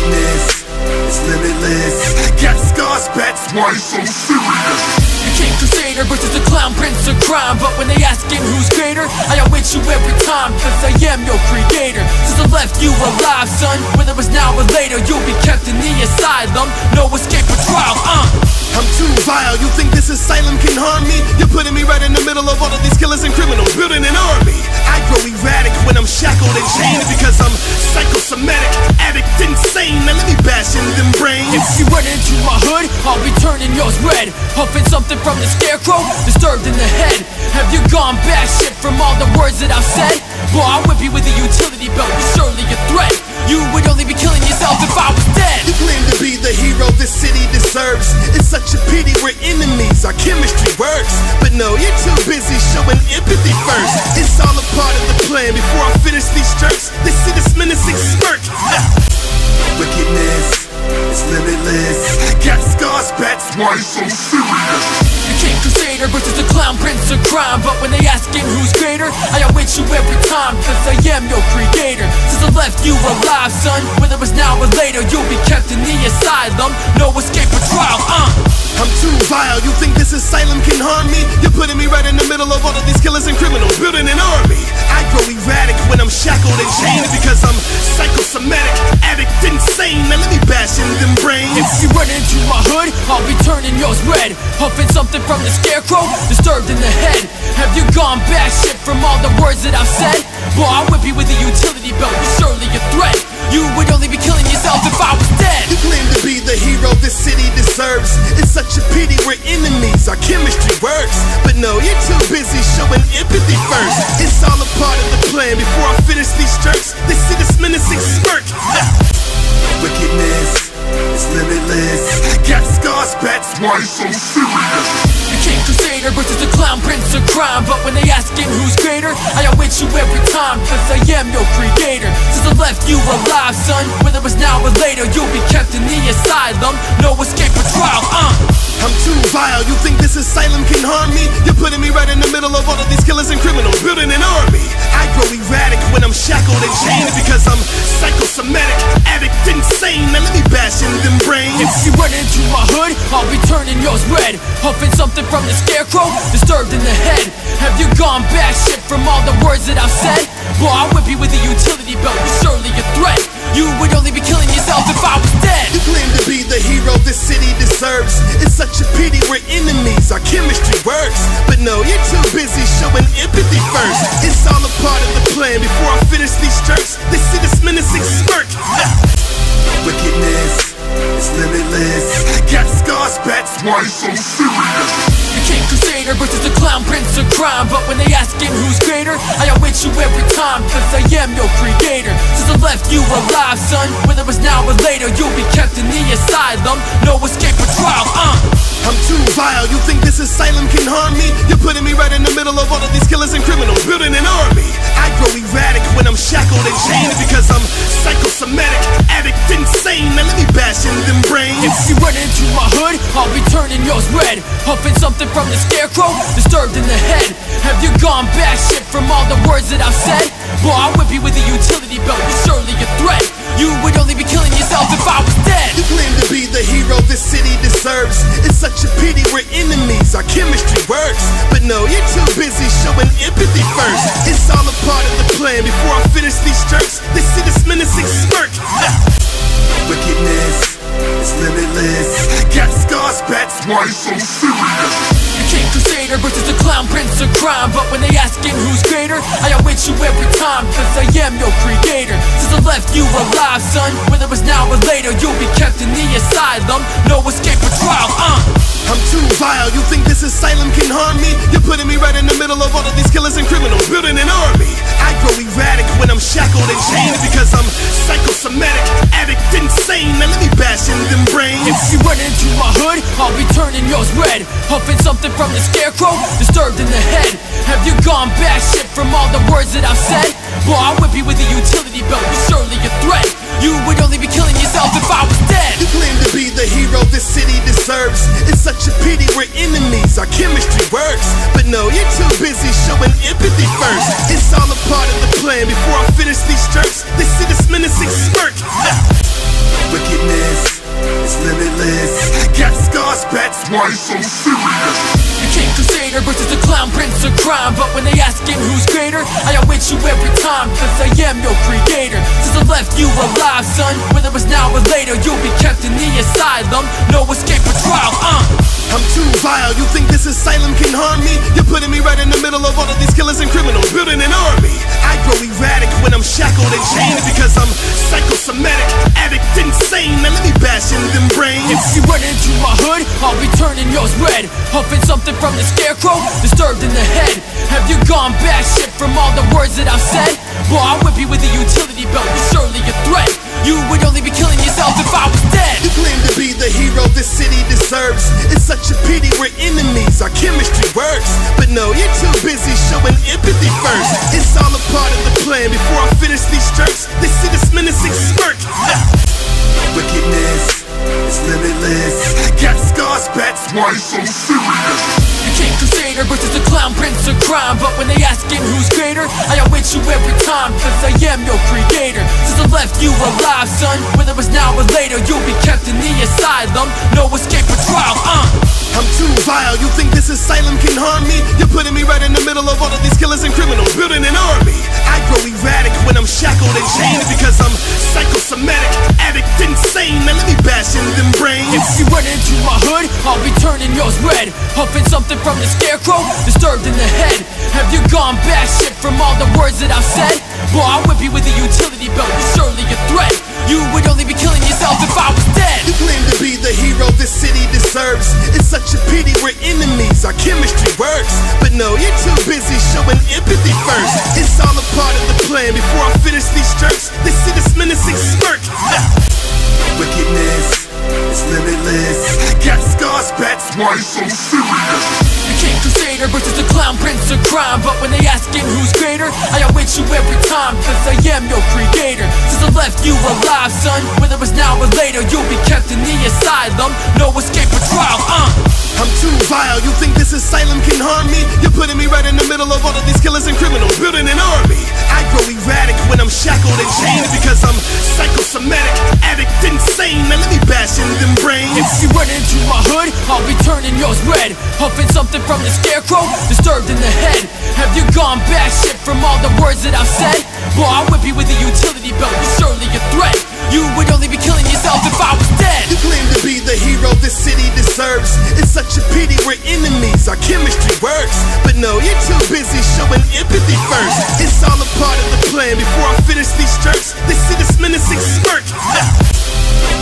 Wickedness is limitless. I got scars, that's why it's so serious. King Crusader versus the clown prince of crime. But when they asking who's greater, I outwit you every time, cause I am your creator. Since I left you alive, son, whether it's now or later, you'll be kept in the asylum, no escape or trial. I'm too vile, you think this asylum can harm me? You're putting me right in the middle of all of these killers and criminals, building an army. I grow erratic when I'm shackled and chained, because I'm psychosomatic, addict, insane. Now let me bash in them brains. If you run into my hood, I'll be turning yours red. Huffing something from the scarecrow, disturbed in the head. Have you gone back shit from all the words that I've said? Boy, I'll whip you with a utility belt, you're surely a threat. You would only be killing yourself if I was dead. You claim to be the hero this city deserves. It's such a pity we're enemies, our chemistry works. But no, you're too busy showing empathy first. It's all a part of the plan. Before I finish these jerks, they see this menacing smirk. Wickedness is limitless. I got scars, that's why it's so serious. The King Crusader versus the clown prince of crime. But when they asking who's greater, I outwit you every time, cause I am your creator. Since I left you alive, son, whether it's now or later, you'll be kept in the asylum, no escape or trial. I'm too vile, you think this asylum can harm me? You're putting me right in the middle of all of these killers and criminals, building an army. I grow erratic when I'm shackled and chained, because I'm psychosomatic, addict, insane. Now let me bash in them brains. If you run into my hood, I'll be turning yours red. Huffing something from the scarecrow, disturbed in the head. Have you gone back shit from all the words that I've said? Boy, I'll whip you with a utility belt, you're surely a threat. You would only be killing yourself if I was dead. You claim to be the hero this city deserves. It's such a pity we're enemies, our chemistry works. But no, you're too busy showing empathy first. It's all a part of the plan. Before I finish these jerks, they see this menacing smirk. Wickedness is limitless. I got scars, that's why it's so serious. The King Crusader versus the clown prince of crime. But when they asking who's greater, I outwit you every time, cause I am your creator. Since I left you alive, son, whether it's now or later, you'll be kept in the asylum, no escape or trial. I'm too vile, you think this asylum can harm me? You're putting me right in the middle of all of these killers and criminals, building an army. I grow erratic when I'm shackled and chained, because I'm psychosomatic, addict, insane. Now let me bash in them brains. If you run into my hood, I'll be turning yours red. Huffing something from the scarecrow, disturbed in the head. Have you gone back shit from all the words that I've said? Boy, I'll whip you with a utility belt, you're surely a threat. You would only be killing yourself if I was dead. You claim to be the hero this city deserves. It's such a pity we're enemies, our chemistry works. But no, you're too busy showing empathy first. It's all a part of the plan. Before I finish these jerks, they see this menacing smirk. Wickedness is limitless. I got scars, that's why it's so serious. The King Crusader versus the clown prince of crime. But when they asking who's greater, I outwit you every time, cause I am your creator. Since I left you alive, son, whether it's now or later, you'll be kept in the asylum, no escape or trial. I'm too vile, you think this asylum can harm me? You're putting me right in the middle of all of these killers and criminals, building an army. I grow erratic when I'm shackled and chained, because I'm psychosomatic, addict, insane. Now let me bash in them brains. If you run into my hood, I'll be turning yours red. Huffing something from the scarecrow, disturbed in the head. Have you gone back shit from all the words that I've said? Boy, I'll whip you with a utility belt, you're surely a threat. You would only be killing yourself if I was dead. You claim to be the hero this city deserves. It's such a pity we're enemies, our chemistry works. But no, you're too busy showing empathy first. It's all a part of the plan. Before I finish these jerks, they see this menacing smirk. Wickedness is limitless. I got scars, that's why it's so serious. The King Crusader versus the clown prince of crime. But when they asking who's greater, I outwit you every time, cause I am your creator. Since I left you alive, son, whether it's now or later, you'll be kept in the asylum, no escape or trial. I'm too vile, you think this asylum can harm me? You're putting me right in the middle of all of these killers and criminals, building an army. I grow erratic when I'm shackled and chained, because I'm psychosomatic, addict, insane. Now let me bash in them brains. If you run into my hood, I'll be turning yours red. Huffing something from the scarecrow, disturbed in the head. Have you gone back shit from all the words that I've said? Boy, I'll whip you with a utility belt, you're surely a threat. You would only be killing yourself if I was dead. You claim to be the hero this city deserves. It's such a pity we're enemies, our chemistry works. But no, you're too busy showing empathy first. It's all a part of the plan. Before I finish these jerks, they see this menacing smirk. why it's so serious. The king crusader versus the clown prince of crime. But when they asking who's greater, I outwit you every time, cause I am your creator. Since I left you alive, son, whether it's now or later, you'll be kept in the asylum, no escape or trial. I'm too vile, you think this asylum can harm me? You're putting me right in the middle of all of these killers and criminals, building an army. I grow erratic when I'm shackled and chained, because I'm psychosomatic, addict, insane. Now let me bash in them brains. If you run into my hood, I'll be turning yours red, huffing something from the scarecrow, disturbed in the head. Have you gone batshit from all the words that I've said? Well, I'll whip you with a utility belt, you're surely a threat. You would only be killing yourself if I was dead. You claim to be the hero this city deserves. It's such a pity we're enemies, our chemistry works. But no, you're too busy showing empathy first. It's all a part of the plan. Before I finish these jerks, they see this menacing smirk. Wickedness is limitless. I got scars, that's why it's so serious. The king crusader versus the clown prince of crime. But when they asking who's greater, I outwit you every time, cause I am your creator. Since I left you alive, son, whether it's now or later, you'll be kept in the asylum, no escape or trial. I'm too vile, you think this asylum can harm me? You're putting me right in the middle of all of these killers and criminals, building an army. I grow erratic when I'm shackled and chained, because I'm psychosomatic, addict, insane. Now let me bash in them brains. If you run into my hood, I'll be turning yours red, huffing something from the scarecrow, disturbed in the head. Have you gone batshit from all the words that I've said? Well, I'll whip you with a utility belt, you're surely a threat. You would only be killing yourself if I was dead. You claim to be the hero this city deserves. It's such a pity we're enemies, our chemistry works. But no, you're too busy showing empathy first. It's all a part of the plan. Before I finish these jerks, they see this menacing smirk. Wickedness is limitless. I got scars, that's why it's so serious. The king crusader versus the clown prince of crime. But when they asking who's greater, I outwit you every time, cause I am your creator. Since I left you alive, son, whether it's now or later, you'll be kept in the asylum, no escape or trial. I'm too vile, you think this asylum can harm me? You're putting me right in the middle of all of these killers and criminals, building an army. I grow erratic when I'm shackled and chained, because I'm psychosomatic, addict, insane. Now let me bash in them brains. If you run into my hood, I'll be turning yours red, huffing something from the scarecrow, disturbed in the head. Have you gone batshit from all the words that I've said? Well, I'll whip you with a utility belt, you're surely a threat. You would only be killing yourself if I was dead. You claim to be the hero this city deserves. It's such a pity we're enemies, our chemistry works. But no, you're too busy showing empathy first. It's all a part of the plan. Before I finish these jerks, they see this menacing smirk.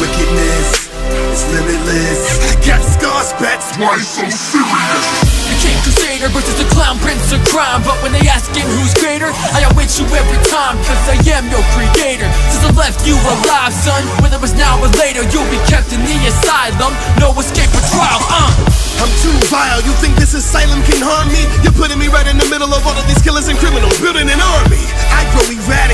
Wickedness is limitless. I got scars, that's why it's so serious. The king crusader versus the clown prince of crime. But when they asking who's greater, I outwit you every time, cause I am your creator. Since I left you alive, son, whether it's now or later, you'll be kept in the asylum, no escape or trial. I'm too vile, you think this asylum can harm me? You're putting me right in the middle of all of these killers and criminals, building an army. I grow erratic